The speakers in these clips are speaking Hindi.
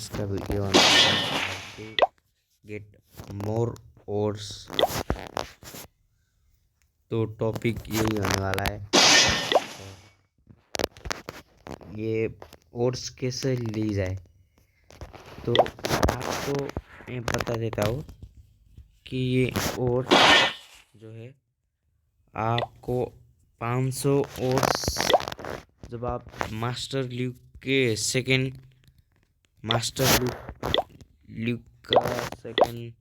आज का वीडियो आने वाला है कि गेट मोर ओट्स। तो टॉपिक यही होने वाला है। ये ओट्स कैसे ली जाए, तो आपको मैं बता देता हूँ कि ये ओट्स जो है आपको 500 ओट्स जब आप मास्टर लीग के सेकंड मास्टर लीग का सेकंड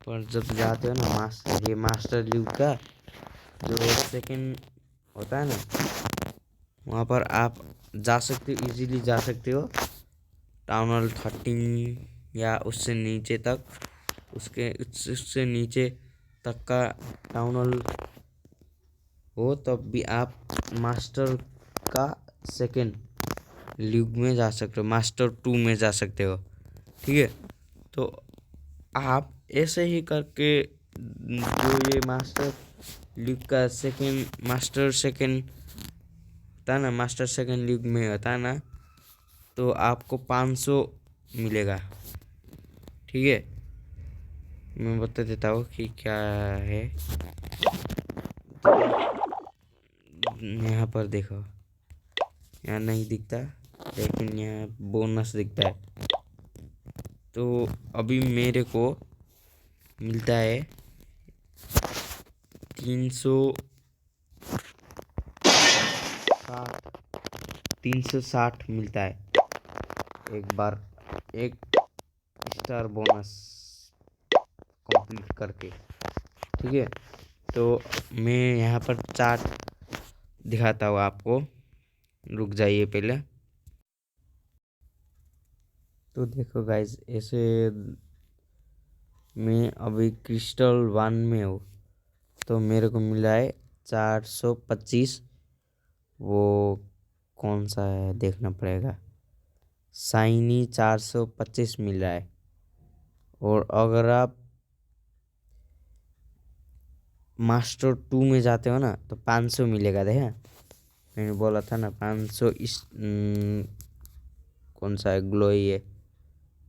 पर जब जाते हो ना, ये मास्टर लीग का जो सेकंड होता है ना, वहाँ पर आप जा सकते हो, इजीली जा सकते हो। टाउन हॉल 13 या उससे नीचे तक, उससे नीचे तक का टाउन हॉल हो, तब भी आप मास्टर का सेकंड लीग में जा सकते हो, मास्टर 2 में जा सकते हो। ठीक है, तो आप ऐसे ही करके जो ये मास्टर लीग का सेकंड मास्टर सेकंड होता है ना, मास्टर सेकंड लीग में होता है ना, तो आपको 500 मिलेगा। ठीक है, मैं बता देता हूँ कि क्या है। यहाँ पर देखो, यहाँ नहीं दिखता लेकिन यहाँ बोनस दिखता है। तो अभी मेरे को मिलता है 360 मिलता है एक बार, एक स्टार बोनस कंप्लीट करके। ठीक है, तो मैं यहाँ पर चार्ट दिखाता हूँ आपको, रुक जाइए पहले। तो देखो गाइज, ऐसे मैं अभी क्रिस्टल 1 में हूँ, तो मेरे को मिला है 425। वो कौन सा है देखना पड़ेगा। शाइनी 425 मिल रहा है। और अगर आप मास्टर 2 में जाते हो ना, तो 500 मिलेगा। देखा, मैंने बोला था ना 500। कौन सा है, ग्लोई है,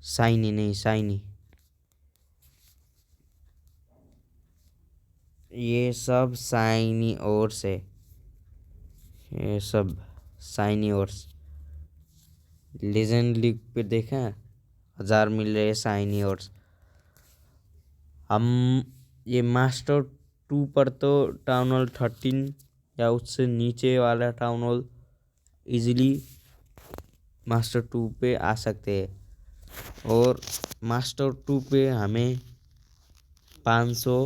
शाइनी नहीं, शाइनी। ये सब शाइनी ओर्स है, ये सब शाइनी ओर्स। लेजेंड लीग पे देखा, 1000 मिल रहे शाइनी ओर्स। हम ये मास्टर 2 पर तो टाउन हॉल 13 या उससे नीचे वाला टाउन हॉल इजीली मास्टर 2 पे आ सकते हैं। और मास्टर 2 पे हमें 500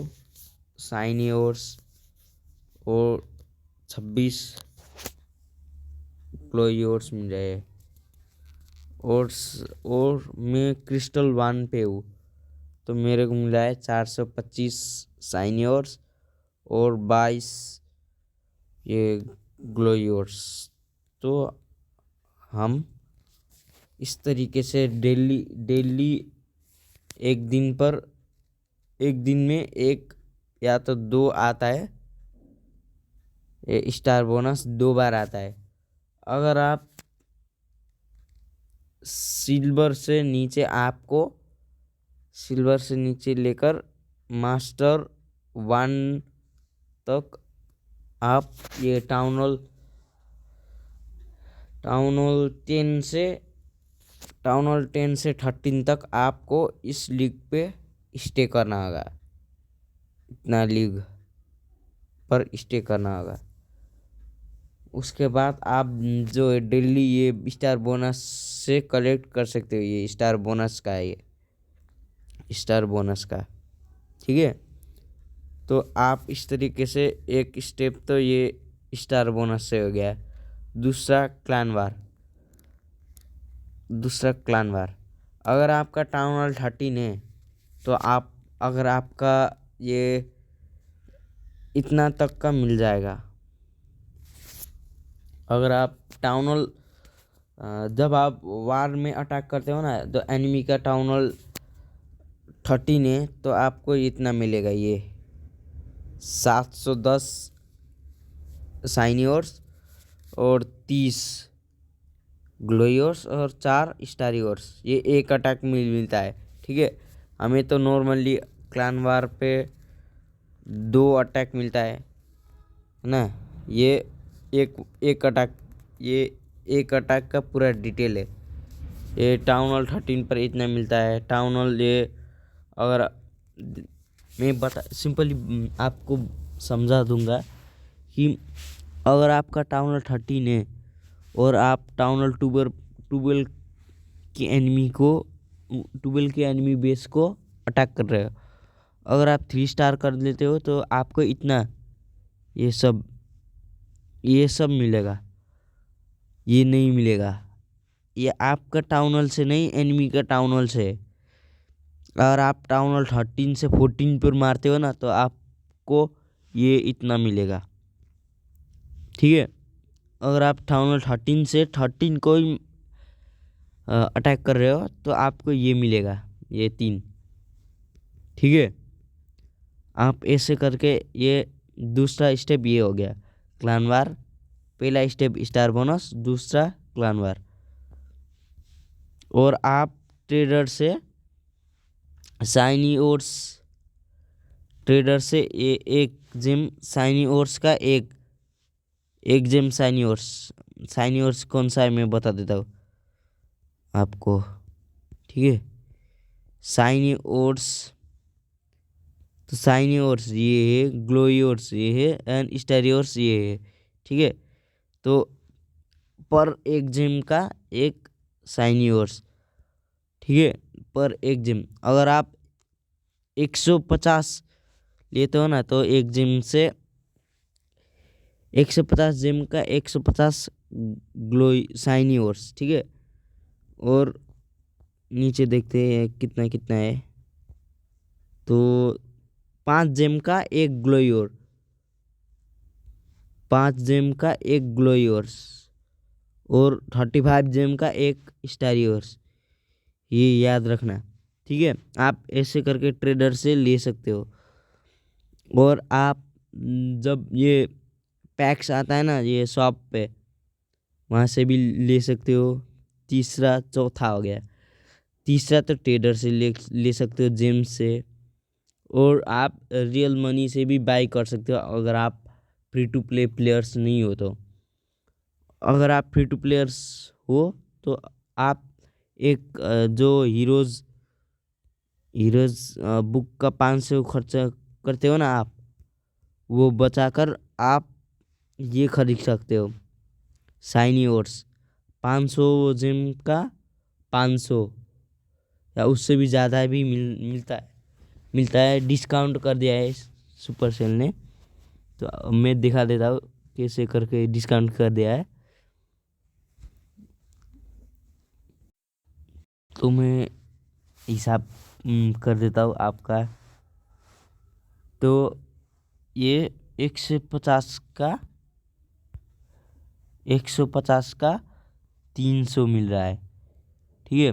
शाइनी ओर्स और 26 क्लोई ओर्स मिल रहे हैं। और मैं क्रिस्टल 1 पे हूँ, तो मेरे को मिला है 425 शाइनी ओर्स और 22 ये ग्लोई ओर्स। तो हम इस तरीके से डेली एक दिन में एक या तो 2 आता है, ये स्टार बोनस 2 बार आता है। अगर आप सिल्वर से नीचे लेकर मास्टर 1 तक आप ये टाउन हॉल 10 से 13 तक आपको इस लीग पे स्टे करना होगा। इतना लीग पर स्टे करना होगा। उसके बाद आप जो डेली ये स्टार बोनस से कलेक्ट कर सकते हो। ये स्टार बोनस का है, ये स्टार बोनस का। ठीक है, तो आप इस तरीके से एक स्टेप तो ये स्टार बोनस से हो गया। दूसरा क्लान वार, अगर आपका टाउन हॉल 13 है, तो अगर आपका ये इतना तक का मिल जाएगा। अगर आप टाउन हॉल जब आप वार में अटैक करते हो ना, तो एनिमी का टाउन हॉल 13 है, तो आपको इतना मिलेगा, ये 710 शाइनी ओर्स और 30 ग्लोई ओट्स और 4 स्टारी ओट्स, ये एक अटैक में मिलता है। ठीक है, हमें तो नॉर्मली क्लान वार पे 2 अटैक मिलता है ना। ये एक एक अटैक, ये एक अटैक का पूरा डिटेल है। ये टाउन हॉल 13 पर इतना मिलता है। टाउन हॉल ये अगर मैं बता सिंपली आपको समझा दूंगा कि अगर आपका टाउन हॉल 13 है और आप टाउन हॉल 12 के एनिमी को 12 के एनिमी बेस को अटैक कर रहे हो, अगर आप 3 स्टार कर लेते हो तो आपको इतना ये सब मिलेगा। ये नहीं मिलेगा, ये आपका टाउन हॉल से नहीं, एनिमी का टाउन हॉल से है। अगर आप टाउन हॉल 13 से 14 पर मारते हो ना तो आपको ये इतना मिलेगा। ठीक है, अगर आप टाउन हॉल 13 से 13 को ही अटैक कर रहे हो तो आपको ये मिलेगा, ये 3। ठीक है, आप ऐसे करके ये दूसरा स्टेप ये हो गया क्लान वार। पहला स्टेप स्टार बोनस, दूसरा क्लान वार। और आप ट्रेडर से शाइनी ओट्स, ट्रेडर से ये एक जिम शाइनी ओट्स का एक gym shiny oats. Shiny oats कौन सा है मैं बता देता हूँ आपको। ठीक है, शाइनी ओट्स, तो शाइनी ओट्स ये है, ग्लोई ओट्स ये है एंड स्टारी ओट्स ये है। ठीक है, तो पर एक जिम का एक शाइनी ओट्स। ठीक है, पर एक जिम अगर आप 150 लेते हो ना तो एक जिम से 150 जिम का 150 ग्लोई शाइनी ओट्स। ठीक है, और नीचे देखते हैं कितना कितना है, तो 5 जेम का एक ग्लोई और 5 जेम का एक ग्लोई और 35 जेम का एक स्टारी ओर्स, ये याद रखना। ठीक है, आप ऐसे करके ट्रेडर से ले सकते हो। और आप जब ये पैक्स आता है ना ये शॉप पे, वहाँ से भी ले सकते हो। तीसरा चौथा हो गया, तीसरा तो ट्रेडर से ले सकते हो, जेम से। और आप रियल मनी से भी बाई कर सकते हो अगर आप फ्री टू प्ले प्लेयर्स नहीं हो तो। अगर आप फ्री टू प्लेयर्स हो तो आप एक जो हीरोज़ हीरोज़ बुक का 500 खर्चा करते हो ना आप, वो बचाकर आप ये खरीद सकते हो शाइनी ओट्स। 500 जिम का 500 या उससे भी ज़्यादा भी मिलता है। डिस्काउंट कर दिया है सुपर सेल ने, तो अब मैं दिखा देता हूँ कैसे करके डिस्काउंट कर दिया है। तो मैं हिसाब कर देता हूँ आपका। तो ये 150 का 300 मिल रहा है। ठीक है,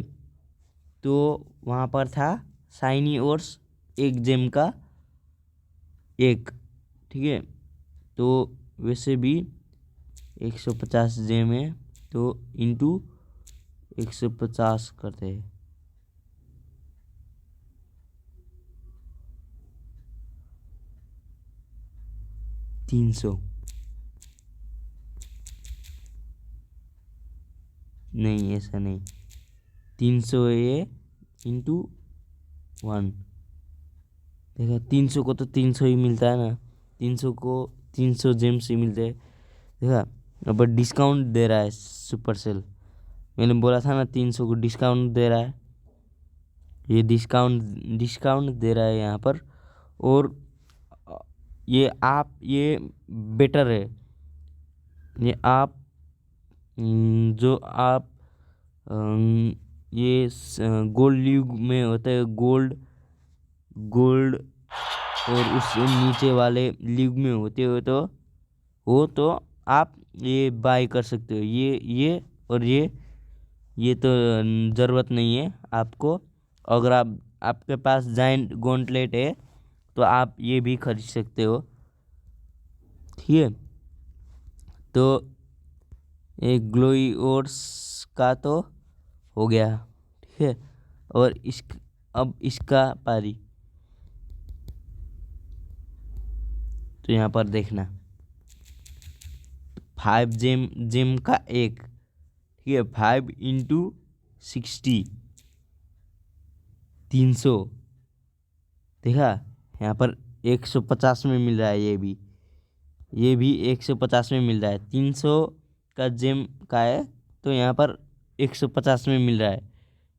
तो वहाँ पर था शाइनी ओट्स एक जेम का एक। ठीक है, तो वैसे भी 150 जेम है तो इंटू 150 करते हैं, 300 नहीं, ऐसा नहीं, 300 है ये इंटू 1। देखा, 300 को तो 300 ही मिलता है ना, 300 को 300 जेम्स ही मिलते हैं। देखा, अब डिस्काउंट दे रहा है सुपर सेल। मैंने बोला था ना 300 को डिस्काउंट दे रहा है, ये डिस्काउंट दे रहा है यहाँ पर। और ये बेटर है। ये आप जो आप ये गोल्ड लीग में होता है, गोल्ड और उससे नीचे वाले लीग में होते हो तो आप ये बाय कर सकते हो। ये और ये तो ज़रूरत नहीं है आपको। अगर आपके पास जाइंट गॉन्टलेट है तो आप ये भी खरीद सकते हो। ठीक है, तो एक ग्लोई ओट्स का तो हो गया, ठीक है। और अब इसका पारी। तो यहाँ पर देखना 5 जेम का एक, ठीक है, 5 इंटू 60 300, देखा। यहाँ पर 150 में मिल रहा है, ये भी 150 में मिल रहा है। 300 का जेम का है तो यहाँ पर 150 में मिल रहा है,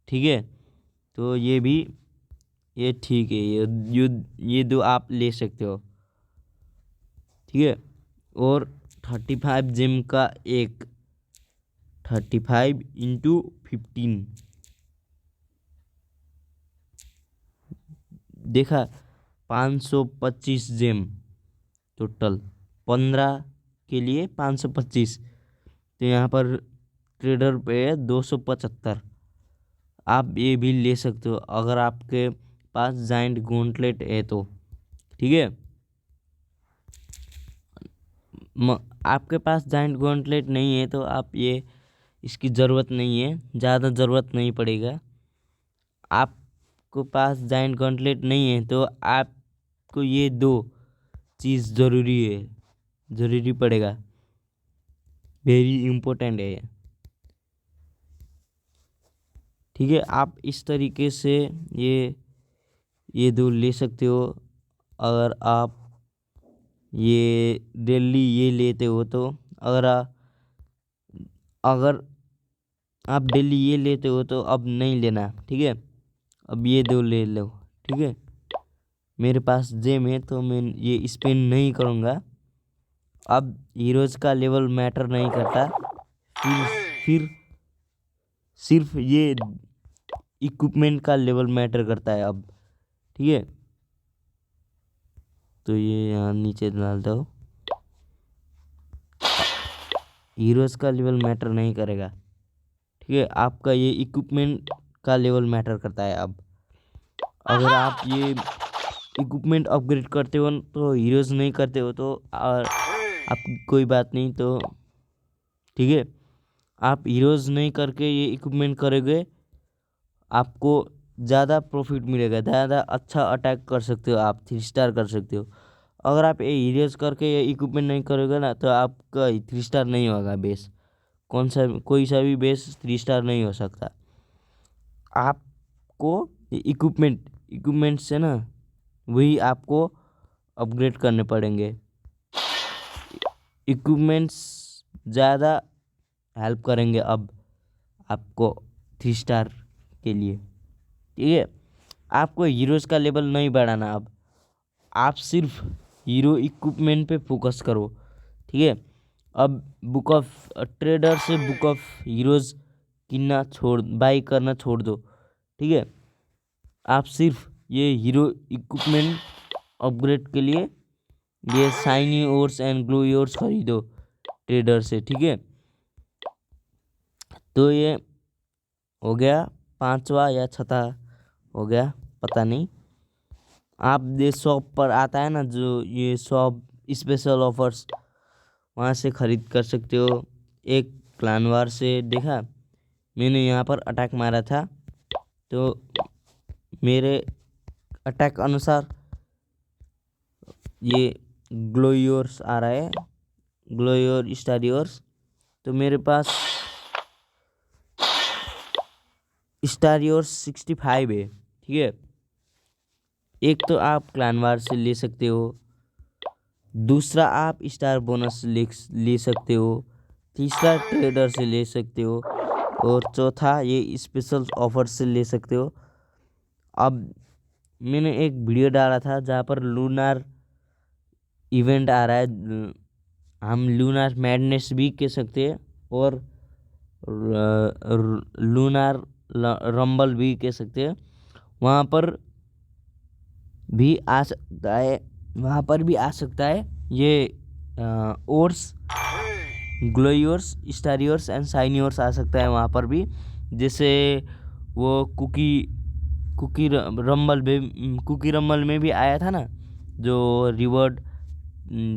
ठीक है। तो ये भी ये ठीक है, ये दो आप ले सकते हो, ठीक है। और 35 जेम का एक, 35 इंटू 15, देखा 525 जेम टोटल, 15 के लिए 525। तो यहाँ पर ट्रेडर पे है 275। आप ये भी ले सकते हो अगर आपके पास जाइंट गॉन्टलेट है तो, ठीक है। आपके पास जाइंट गॉन्टलेट नहीं है तो आप ये इसकी ज़रूरत नहीं है, ज़्यादा ज़रूरत नहीं पड़ेगा। आपको पास जाइंट गॉन्टलेट नहीं है तो आपको ये दो चीज़ ज़रूरी पड़ेगा, वेरी इम्पोर्टेंट है, ठीक है। आप इस तरीके से ये दो ले सकते हो। अगर आप ये डेली ये लेते हो तो अगर आप डेली ये लेते हो तो अब नहीं लेना, ठीक है। अब ये दो ले लो, ठीक है। मेरे पास जेम है तो मैं ये स्पेंड नहीं करूँगा। अब हीरोज़ का लेवल मैटर नहीं करता, फिर सिर्फ ये इक्विपमेंट का लेवल मैटर करता है अब, ठीक है। तो ये यहाँ नीचे डालता हो, हीरोज़ का लेवल मैटर नहीं करेगा, ठीक है। आपका ये इक्विपमेंट का लेवल मैटर करता है अब। अगर आप ये इक्विपमेंट अपग्रेड करते हो तो हीरोज़ नहीं करते हो तो आपकी कोई बात नहीं, तो ठीक है। आप हीरोज़ नहीं करके ये इक्विपमेंट करोगे, आपको ज़्यादा प्रॉफिट मिलेगा, ज़्यादा अच्छा अटैक कर सकते हो, आप 3 स्टार कर सकते हो। अगर आप ये हीरोज़ करके ये इक्विपमेंट नहीं करोगे ना तो आपका 3 स्टार नहीं होगा बेस, कोई सा भी बेस 3 स्टार नहीं हो सकता। आपको इक्विपमेंट से ना वही आपको अपग्रेड करने पड़ेंगे। इक्विपमेंट्स ज़्यादा हेल्प करेंगे अब आपको 3 स्टार के लिए, ठीक है। आपको हीरोज़ का लेवल नहीं बढ़ाना, अब आप सिर्फ हीरो इक्विपमेंट पे फोकस करो, ठीक है। अब बुक ऑफ ट्रेडर से बुक ऑफ हीरोज़ बाई करना छोड़ दो, ठीक है। आप सिर्फ ये हीरो इक्विपमेंट अपग्रेड के लिए ये shiny ores and glow ores खरीदो ट्रेडर से, ठीक है। तो ये हो गया 5वां या 6वां हो गया, पता नहीं। आप ये शॉप पर आता है ना, जो ये शॉप स्पेशल ऑफर्स, वहाँ से ख़रीद कर सकते हो। एक क्लानवार से देखा, मैंने यहाँ पर अटैक मारा था तो मेरे अटैक अनुसार ये ग्लोयोर्स आ रहा है, ग्लोयोर स्टारियोर्स। तो मेरे पास स्टारियोर्स 65 है, ठीक है। एक तो आप क्लानवार से ले सकते हो, दूसरा आप स्टार बोनस ले सकते हो, तीसरा ट्रेडर से ले सकते हो, और चौथा ये स्पेशल ऑफर से ले सकते हो। अब मैंने एक वीडियो डाला था जहाँ पर लूनार इवेंट आ रहा है, हम लूनार मैडनेस भी कह सकते हैं और लूनार रंबल भी कह सकते हैं। वहाँ पर भी आ सकता है, ये ओर्स, ग्लोयोर्स, स्टारियोर्स एंड शाइनियोर्स आ सकता है वहाँ पर भी। जैसे वो कुकी रंबल में भी आया था ना, जो रिवॉर्ड,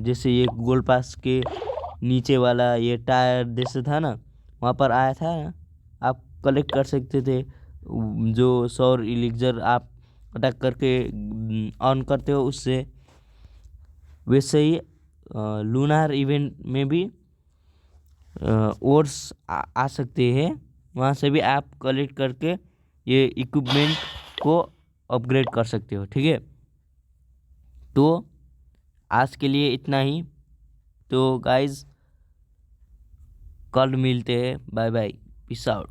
जैसे ये गोल्ड पास के नीचे वाला ये टायर जैसे था ना, वहाँ पर आया था ना, आप कलेक्ट कर सकते थे, जो सौर इलिक्जर आप अटैक करके ऑन करते हो उससे। वैसे ही लूनार इवेंट में भी ओर्स आ सकते हैं, वहाँ से भी आप कलेक्ट करके ये इक्विपमेंट को अपग्रेड कर सकते हो। ठीक है, तो आज के लिए इतना ही। तो गाइज कल मिलते हैं, बाय बाय, पीस आउट।